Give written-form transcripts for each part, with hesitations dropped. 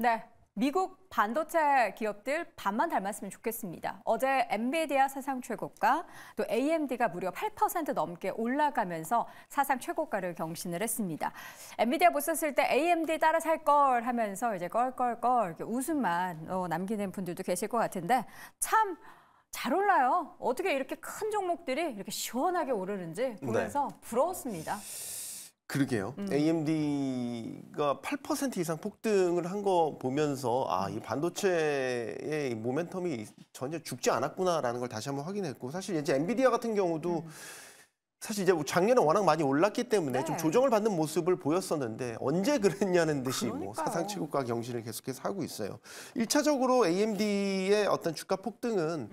네, 미국 반도체 기업들 반만 닮았으면 좋겠습니다. 어제 엔비디아 사상 최고가, 또 AMD가 무려 8% 넘게 올라가면서 사상 최고가를 경신을 했습니다. 엔비디아 못 샀을 때 AMD 따라 살 걸 하면서 이제 껄껄껄 이렇게 웃음만 남기는 분들도 계실 것 같은데 참 잘 올라요. 어떻게 이렇게 큰 종목들이 이렇게 시원하게 오르는지 보면서 부러웠습니다. 그러게요. AMD가 8% 이상 폭등을 한 거 보면서 이 반도체의 모멘텀이 전혀 죽지 않았구나라는 걸 다시 한번 확인했고, 사실 이제 엔비디아 같은 경우도 사실 이제 작년에 워낙 많이 올랐기 때문에 좀 조정을 받는 모습을 보였었는데 언제 그랬냐는 듯이 뭐 사상 최고가 경신을 계속해서 하고 있어요. 1차적으로 AMD의 어떤 주가 폭등은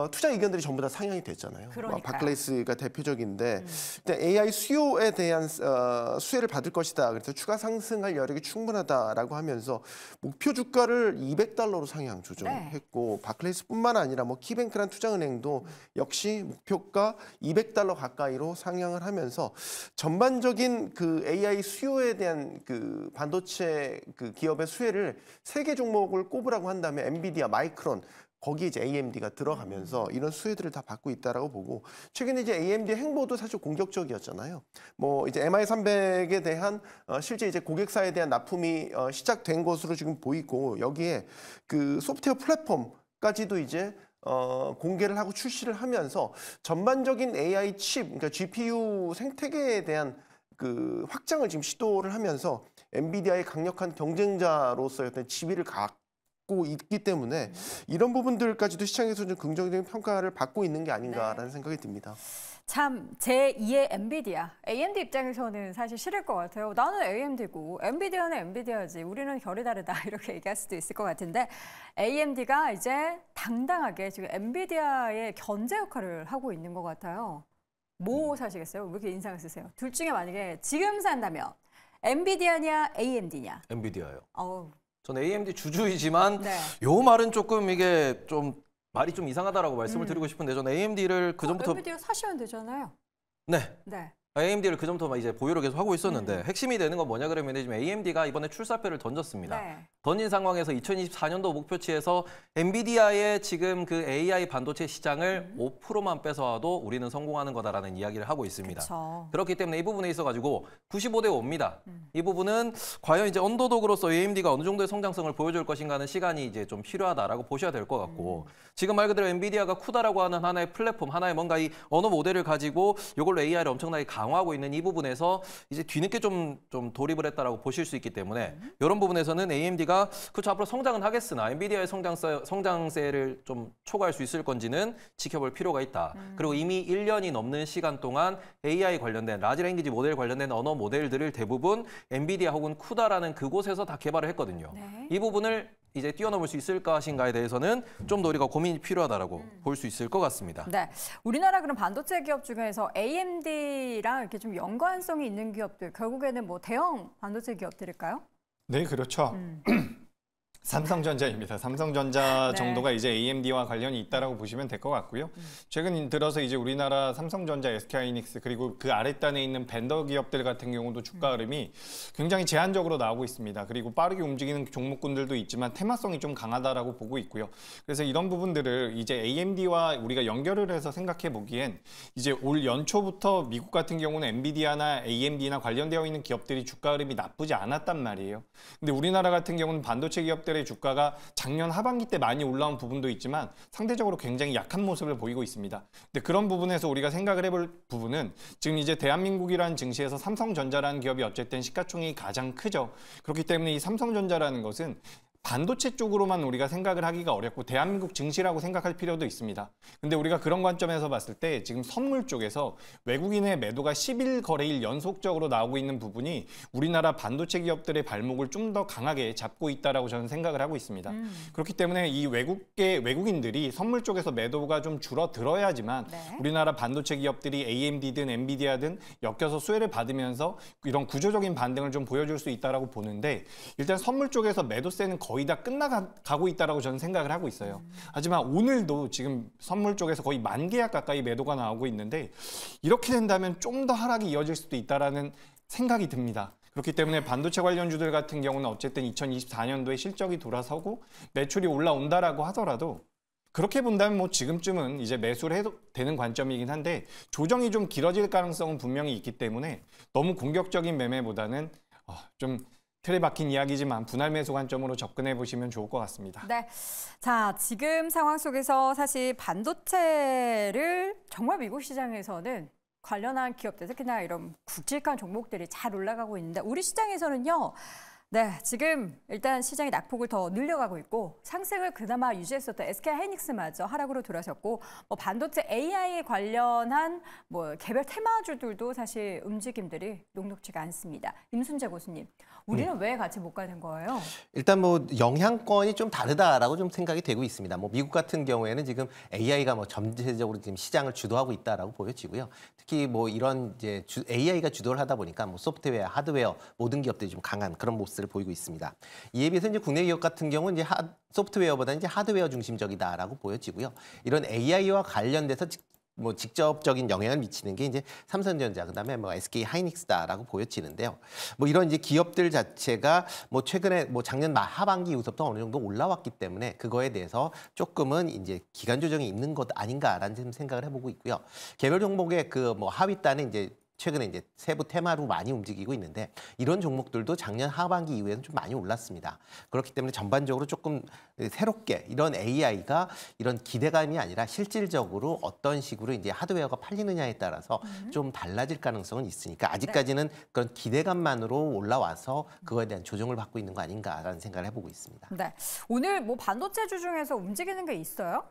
투자 의견들이 전부 다 상향이 됐잖아요. 바클레이스가 대표적인데 일단 AI 수요에 대한 수혜를 받을 것이다. 그래서 추가 상승할 여력이 충분하다라고 하면서 목표 주가를 $200로 상향 조정했고 바클레이스뿐만 아니라 뭐 키뱅크란 투자은행도 역시 목표가 $200 가까이로 상향을 하면서 전반적인 그 AI 수요에 대한 그 반도체 그 기업의 수혜를 3개 종목을 꼽으라고 한다면 엔비디아, 마이크론 거기에 이제 AMD가 들어가면서 이런 수혜들을 다 받고 있다라고 보고, 최근에 이제 AMD 행보도 사실 공격적이었잖아요. 뭐 이제 MI300에 대한 실제 이제 고객사에 대한 납품이 시작된 것으로 지금 보이고, 여기에 그 소프트웨어 플랫폼까지도 이제 공개를 하고 출시를 하면서 전반적인 AI 칩, 그러니까 GPU 생태계에 대한 그 확장을 지금 시도를 하면서 엔비디아의 강력한 경쟁자로서의 어떤 지위를 갖고 있기 때문에 이런 부분들까지도 시장에서 좀 긍정적인 평가를 받고 있는 게 아닌가라는 생각이 듭니다. 참 제2의 엔비디아, AMD 입장에서는 사실 싫을 것 같아요. 나는 AMD고 엔비디아는 엔비디아지, 우리는 결이 다르다 이렇게 얘기할 수도 있을 것 같은데 AMD가 이제 당당하게 지금 엔비디아의 견제 역할을 하고 있는 것 같아요. 뭐 사시겠어요? 왜 이렇게 인상을 쓰세요? 둘 중에 만약에 지금 산다면 엔비디아냐 AMD냐? 엔비디아요. 전 AMD 주주이지만 요 말은 조금 이게 좀 말이 좀 이상하다라고 말씀을 드리고 싶은데, 전 AMD를 그전부터 엔비디아 사시면 되잖아요. 네. AMD를 그전부터 이제 보유를 계속 하고 있었는데 핵심이 되는 건 뭐냐 그러면 지금 AMD가 이번에 출사표를 던졌습니다. 던진 상황에서 2024년도 목표치에서 엔비디아의 지금 그 AI 반도체 시장을 5%만 뺏어와도 우리는 성공하는 거다라는 이야기를 하고 있습니다. 그렇기 때문에 이 부분에 있어가지고 95대 5입니다. 이 부분은 과연 이제 언더독으로서 AMD가 어느 정도의 성장성을 보여줄 것인가는 시간이 이제 좀 필요하다라고 보셔야 될 것 같고, 지금 말 그대로 엔비디아가 쿠다라고 하는 하나의 플랫폼, 하나의 뭔가 이 언어 모델을 가지고 이걸로 AI를 엄청나게 강화하고 있는 이 부분에서 이제 뒤늦게 좀 돌입을 했다라고 보실 수 있기 때문에 이런 부분에서는 AMD가 그렇죠, 앞으로 성장은 하겠으나 엔비디아의 성장세를 좀 초과할 수 있을 건지는 지켜볼 필요가 있다. 그리고 이미 1년이 넘는 시간 동안 AI 관련된 라지 랭귀지 모델 관련된 언어 모델들을 대부분 엔비디아 혹은 쿠다라는 그곳에서 다 개발을 했거든요. 이 부분을 이제 뛰어넘을 수 있을 것인가에 대해서는 좀 더 우리가 고민이 필요하다라고 볼 수 있을 것 같습니다. 네, 우리나라 그런 반도체 기업 중에서 AMD랑 이렇게 좀 연관성이 있는 기업들, 결국에는 뭐 대형 반도체 기업들일까요? 네, 그렇죠. 삼성전자입니다. 삼성전자 정도가 이제 AMD와 관련이 있다라고 보시면 될 것 같고요. 최근 들어서 이제 우리나라 삼성전자, SK하이닉스 그리고 그 아랫단에 있는 벤더 기업들 같은 경우도 주가 흐름이 굉장히 제한적으로 나오고 있습니다. 그리고 빠르게 움직이는 종목군들도 있지만 테마성이 좀 강하다라고 보고 있고요. 그래서 이런 부분들을 이제 AMD와 우리가 연결을 해서 생각해 보기엔 이제 올 연초부터 미국 같은 경우는 엔비디아나 AMD나 관련되어 있는 기업들이 주가 흐름이 나쁘지 않았단 말이에요. 근데 우리나라 같은 경우는 반도체 기업들 주가가 작년 하반기 때 많이 올라온 부분도 있지만 상대적으로 굉장히 약한 모습을 보이고 있습니다. 근데 그런 부분에서 우리가 생각을 해볼 부분은 지금 이제 대한민국이라는 증시에서 삼성전자라는 기업이 어쨌든 시가총액이 가장 크죠. 그렇기 때문에 이 삼성전자라는 것은 반도체 쪽으로만 우리가 생각을 하기가 어렵고 대한민국 증시라고 생각할 필요도 있습니다. 근데 우리가 그런 관점에서 봤을 때 지금 선물 쪽에서 외국인의 매도가 10일 연속적으로 나오고 있는 부분이 우리나라 반도체 기업들의 발목을 좀 더 강하게 잡고 있다라고 저는 생각을 하고 있습니다. 그렇기 때문에 이 외국인들이 선물 쪽에서 매도가 좀 줄어들어야지만 우리나라 반도체 기업들이 AMD든 엔비디아든 엮여서 수혜를 받으면서 이런 구조적인 반등을 좀 보여줄 수 있다라고 보는데, 일단 선물 쪽에서 매도세는 거의 다 끝나가고 있다라고 저는 생각을 하고 있어요. 하지만 오늘도 지금 선물 쪽에서 거의 10,000계약 가까이 매도가 나오고 있는데, 이렇게 된다면 좀 더 하락이 이어질 수도 있다라는 생각이 듭니다. 그렇기 때문에 반도체 관련주들 같은 경우는 어쨌든 2024년도에 실적이 돌아서고 매출이 올라온다라고 하더라도 그렇게 본다면 뭐 지금쯤은 이제 매수를 해도 되는 관점이긴 한데 조정이 좀 길어질 가능성은 분명히 있기 때문에 너무 공격적인 매매보다는 좀 틀에 박힌 이야기지만 분할 매수 관점으로 접근해 보시면 좋을 것 같습니다. 네. 자, 지금 상황 속에서 사실 반도체를 정말 미국 시장에서는 관련한 기업들, 특히나 이런 굵직한 종목들이 잘 올라가고 있는데 우리 시장에서는요. 네, 지금 일단 시장이 낙폭을 더 늘려가고 있고 상승을 그나마 유지했었던 SK하이닉스마저 하락으로 돌아섰고 뭐 반도체 AI 관련한 뭐 개별 테마주들도 사실 움직임들이 녹록지가 않습니다. 임순재 교수님, 우리는 왜 같이 못 가는 거예요? 일단 뭐 영향권이 좀 다르다라고 좀 생각이 되고 있습니다. 뭐 미국 같은 경우에는 지금 AI가 뭐 전체적으로 지금 시장을 주도하고 있다라고 보여지고요. 특히 뭐 이런 이제 AI가 주도를 하다 보니까 뭐 소프트웨어, 하드웨어 모든 기업들이 좀 강한 그런 모습을 보이고 있습니다. 이에 비해서 이제 국내 기업 같은 경우는 이제 소프트웨어보다 이제 하드웨어 중심적이다라고 보여지고요. 이런 AI와 관련돼서 뭐 직접적인 영향을 미치는 게 이제 삼성전자, 그다음에 뭐 SK하이닉스다라고 보여지는데요. 뭐 이런 이제 기업들 자체가 뭐 최근에 뭐 작년 하반기 이후부터 어느 정도 올라왔기 때문에 그거에 대해서 조금은 이제 기간 조정이 있는 것 아닌가라는 생각을 해보고 있고요. 개별 종목의 그 뭐 하위단은 이제 최근에 이제 세부 테마로 많이 움직이고 있는데 이런 종목들도 작년 하반기 이후에는 좀 많이 올랐습니다. 그렇기 때문에 전반적으로 조금 새롭게 이런 AI가 이런 기대감이 아니라 실질적으로 어떤 식으로 이제 하드웨어가 팔리느냐에 따라서 좀 달라질 가능성은 있으니까 아직까지는 그런 기대감만으로 올라와서 그거에 대한 조정을 받고 있는 거 아닌가라는 생각을 해보고 있습니다. 네, 오늘 뭐 반도체주 중에서 움직이는 게 있어요?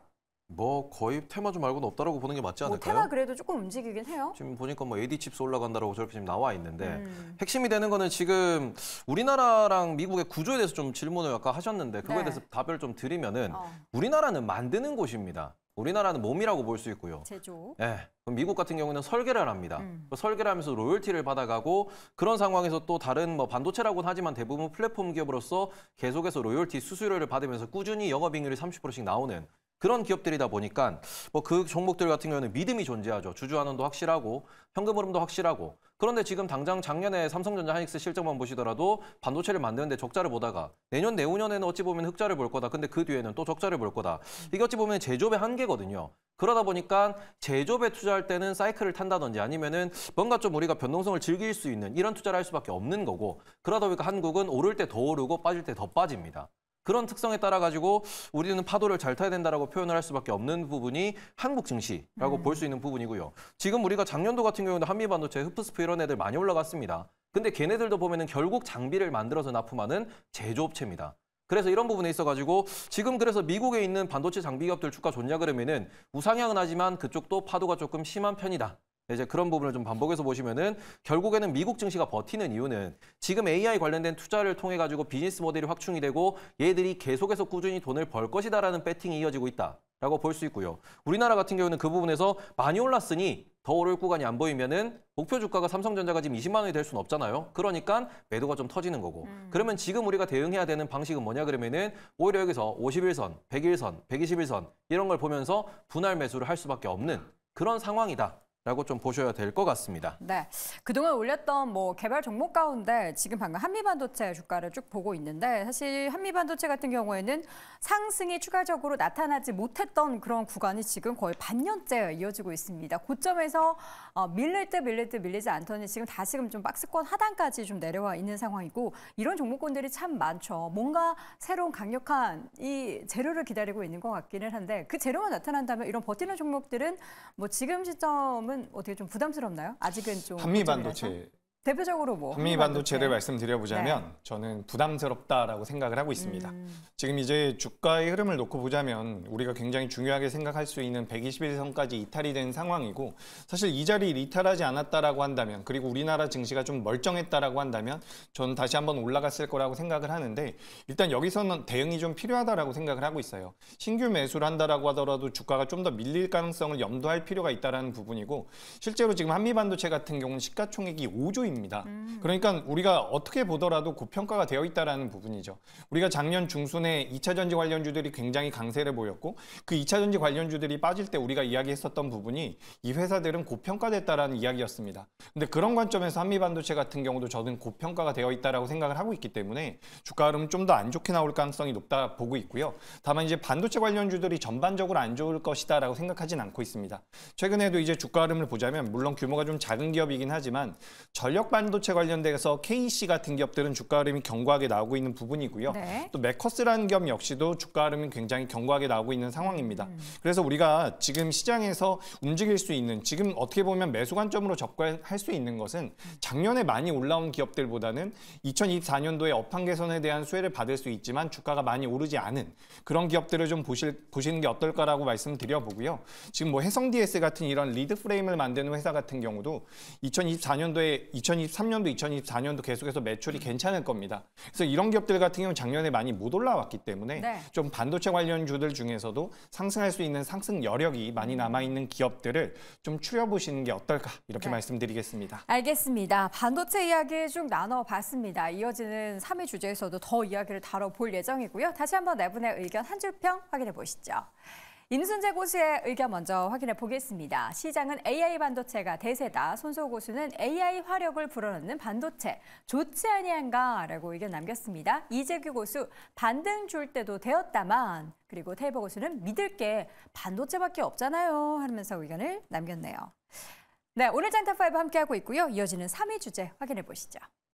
뭐 거의 테마주 말고는 없다라고 보는 게 맞지 뭐 않을까요? 테마 그래도 조금 움직이긴 해요. 지금 보니까 뭐 AD 칩스 올라간다라고 저렇게 지금 나와 있는데 핵심이 되는 거는 지금 우리나라랑 미국의 구조에 대해서 좀 질문을 아까 하셨는데 그거에 대해서 답을 좀 드리면은 우리나라는 만드는 곳입니다. 우리나라는 몸이라고 볼 수 있고요. 제조. 네. 그럼 미국 같은 경우는 설계를 합니다. 설계를 하면서 로열티를 받아가고 그런 상황에서 또 다른 뭐 반도체라고는 하지만 대부분 플랫폼 기업으로서 계속해서 로열티 수수료를 받으면서 꾸준히 영업이익률이 30%씩 나오는 그런 기업들이다 보니까 뭐 그 종목들 같은 경우는 믿음이 존재하죠. 주주환원도 확실하고 현금 흐름도 확실하고. 그런데 지금 당장 작년에 삼성전자 하이닉스 실적만 보시더라도 반도체를 만드는데 적자를 보다가 내년 내후년에는 어찌 보면 흑자를 볼 거다. 근데 그 뒤에는 또 적자를 볼 거다. 이게 어찌 보면 제조업의 한계거든요. 그러다 보니까 제조업에 투자할 때는 사이클을 탄다든지 아니면은 뭔가 좀 우리가 변동성을 즐길 수 있는 이런 투자를 할 수밖에 없는 거고 그러다 보니까 한국은 오를 때 더 오르고 빠질 때 더 빠집니다. 그런 특성에 따라 가지고 우리는 파도를 잘 타야 된다라고 표현을 할 수밖에 없는 부분이 한국 증시라고 볼 수 있는 부분이고요. 지금 우리가 작년도 같은 경우는 한미반도체, 흡스프 이런 애들 많이 올라갔습니다. 근데 걔네들도 보면은 결국 장비를 만들어서 납품하는 제조업체입니다. 그래서 이런 부분에 있어가지고 지금 그래서 미국에 있는 반도체 장비 기업들 주가 존야 그러면은 우상향은 하지만 그쪽도 파도가 조금 심한 편이다. 이제 그런 부분을 좀 반복해서 보시면은 결국에는 미국 증시가 버티는 이유는 지금 AI 관련된 투자를 통해 가지고 비즈니스 모델이 확충이 되고 얘들이 계속해서 꾸준히 돈을 벌 것이다라는 배팅이 이어지고 있다라고 볼 수 있고요. 우리나라 같은 경우는 그 부분에서 많이 올랐으니 더 오를 구간이 안 보이면은 목표 주가가 삼성전자가 지금 20만 원이 될 수는 없잖아요. 그러니까 매도가 좀 터지는 거고. 그러면 지금 우리가 대응해야 되는 방식은 뭐냐 그러면은 오히려 여기서 51선, 100일선, 121선 이런 걸 보면서 분할 매수를 할 수밖에 없는 그런 상황이다. 라고 좀 보셔야 될 것 같습니다. 네, 그동안 올렸던 뭐 개별 종목 가운데 지금 방금 한미반도체 주가를 쭉 보고 있는데 사실 한미반도체 같은 경우에는 상승이 추가적으로 나타나지 못했던 그런 구간이 지금 거의 반년째 이어지고 있습니다. 고점에서 밀릴 듯 밀리지 않더니 지금 다시금 좀 박스권 하단까지 좀 내려와 있는 상황이고 이런 종목군들이 참 많죠. 뭔가 새로운 강력한 이 재료를 기다리고 있는 것 같기는 한데 그 재료가 나타난다면 이런 버티는 종목들은 뭐 지금 시점은 어떻게 좀 부담스럽나요? 아직은 좀 한미반도체 대표적으로 뭐 한미반도체를 말씀드려보자면 네. 저는 부담스럽다라고 생각을 하고 있습니다. 지금 이제 주가의 흐름을 놓고 보자면 우리가 굉장히 중요하게 생각할 수 있는 121선까지 이탈이 된 상황이고 사실 이 자리 이탈하지 않았다라고 한다면 그리고 우리나라 증시가 좀 멀쩡했다라고 한다면 저는 다시 한번 올라갔을 거라고 생각을 하는데 일단 여기서는 대응이 좀 필요하다라고 생각을 하고 있어요. 신규 매수를 한다라고 하더라도 주가가 좀 더 밀릴 가능성을 염두할 필요가 있다라는 부분이고 실제로 지금 한미반도체 같은 경우는 시가총액이 5조입니다. 부분입니다. 그러니까 우리가 어떻게 보더라도 고평가가 되어 있다는 부분이죠. 우리가 작년 중순에 2차 전지 관련주들이 굉장히 강세를 보였고 그 2차 전지 관련주들이 빠질 때 우리가 이야기했었던 부분이 이 회사들은 고평가됐다라는 이야기였습니다. 근데 그런 관점에서 한미반도체 같은 경우도 저는 고평가가 되어 있다라고 생각을 하고 있기 때문에 주가 흐름은 좀 더 안 좋게 나올 가능성이 높다 보고 있고요. 다만 이제 반도체 관련주들이 전반적으로 안 좋을 것이다라고 생각하진 않고 있습니다. 최근에도 이제 주가 흐름을 보자면 물론 규모가 좀 작은 기업이긴 하지만 전력 반도체 관련돼서 KC 같은 기업들은 주가 흐름이 견고하게 나오고 있는 부분이고요. 네. 또 메커스라는 기업 역시도 주가 흐름이 굉장히 견고하게 나오고 있는 상황입니다. 그래서 우리가 지금 시장에서 움직일 수 있는 지금 어떻게 보면 매수 관점으로 접근할 수 있는 것은 작년에 많이 올라온 기업들보다는 2024년도에 업황 개선에 대한 수혜를 받을 수 있지만 주가가 많이 오르지 않은 그런 기업들을 좀 보시는 게 어떨까라고 말씀드려보고요. 지금 뭐 해성DS 같은 이런 리드 프레임을 만드는 회사 같은 경우도 2023년도, 2024년도 계속해서 매출이 괜찮을 겁니다. 그래서 이런 기업들 같은 경우는 작년에 많이 못 올라왔기 때문에 네. 좀 반도체 관련주들 중에서도 상승할 수 있는 상승 여력이 많이 남아있는 기업들을 좀 추려보시는 게 어떨까 이렇게 네. 말씀드리겠습니다. 알겠습니다. 반도체 이야기 쭉 나눠봤습니다. 이어지는 3위 주제에서도 더 이야기를 다뤄볼 예정이고요. 다시 한번 네 분의 의견 한 줄평 확인해 보시죠. 임순재 고수의 의견 먼저 확인해 보겠습니다. 시장은 AI 반도체가 대세다. 손소 고수는 AI 화력을 불어넣는 반도체 좋지 아니한가라고 의견 남겼습니다. 이재규 고수 반등 줄 때도 되었다만 그리고 테이버 고수는 믿을 게 반도체밖에 없잖아요 하면서 의견을 남겼네요. 네, 오늘 짱탑5 함께하고 있고요. 이어지는 3위 주제 확인해 보시죠.